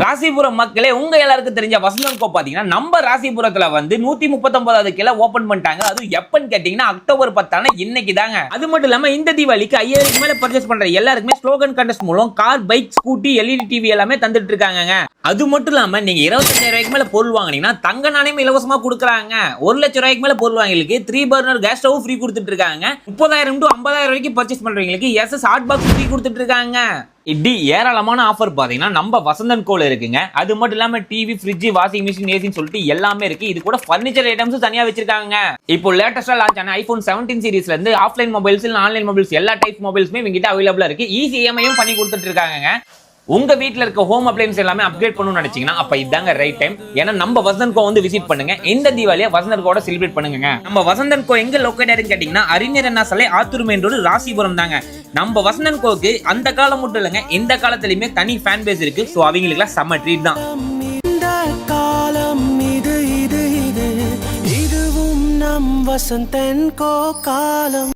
ராசிபுரம் மக்களே, உங்க எல்லாருக்கும் தெரிஞ்ச வசந்தன் கோ பாத்தீங்கன்னா நம்ம ராசிபுரத்துல வந்து 139வது கிளை ஓபன் பண்ணிட்டாங்க. அது எப்பன்னு கேட்டீங்கன்னா அக்டோபர் 10 இன்னைக்கு தாங்க. அது மட்டும் இல்லாம இந்த தீபாவளிக்கு 5000 மேல பர்ச்சேஸ் பண்ற எல்லாருக்குமே ஸ்லோகன் கண்டெஸ்ட் மூலம் car, bike, scooty, LED TV எல்லாமே தந்துட்டு இருக்காங்க. அது மட்டும் இல்லாம நீங்க 25,000 மேல பொருள் வாங்கினீங்கன்னா தங்க நாணயம் இலவசமா கொடுக்குறாங்க. 1,00,000 மேல பொருள் வாங்கிகளுக்கு 3 பர்னர் கேஸ் ஸ்டவ் ஃப்ரீ கொடுத்துட்டு இருக்காங்க. 30,000 to 50,000 வரைக்கும் பர்ச்சேஸ் பண்றவங்களுக்கு SS ஹாட் பாக்ஸ் ஃப்ரீ கொடுத்துட்டு இருக்காங்க. இப்படி ஏராளமான ஆஃபர் பாத்தீங்கன்னா நம்ம வசந்தன் கோல இருக்குங்க. அது மட்டும் இல்லாம டிவி, ஃப்ரிட்ஜ், வாஷிங் மிஷின், ஏசின்னு சொல்லிட்டு எல்லாமே இருக்கு. இது கூட ஃபர்னிச்சர் ஐட்டம்ஸ் தனியா வச்சிருக்காங்க. இப்போ லேட்டஸ்டா லான்ச் ஆன iPhone 17 சீரிஸ்ல இருந்து ஆஃப்லைன் மொபைல்ஸ், ஆன்லைன் மொபைல்ஸ் எல்லா டைப் மொபைல்ஸ்மே இவங்கிட்ட அவைலபிளா இருக்கு. ஈஸி EMI பண்ணி கொடுத்துட்டு இருக்காங்க. உங்க வீட்ல இருக்க ஹோம் அப்ளையன்ஸ் எல்லாமே அப்கிரேட் பண்ணணும்னு நினைச்சீங்கன்னா அப்ப இதாங்க ரைட் டைம். ஏன்னா நம்ம வசந்தன் கோ வந்து விசிட் பண்ணுங்க. இந்த தீபாவளியை வசந்தன் கோட செலிப்ரேட் பண்ணுங்க. நம்ம வசந்தன் கோ எங்க லொகேட் ஆயிருன்னு கேட்டீங்கன்னா அறிஞர் அண்ணா சாலை, ஆத்தூர் மெயின் ரோடு, ராசிபுரம் தாங்க. நம்ம வசந்தன் கோக்கு அந்த காலம் மட்டும் இல்லைங்க, இந்த காலத்திலயுமே தனி ஃபேன் பேஸ் இருக்கு. ஸோ அவங்களுக்குலாம் செம்ம ட்ரீட் தான். இதுவும் நம் வசந்தன் கோ காலம்.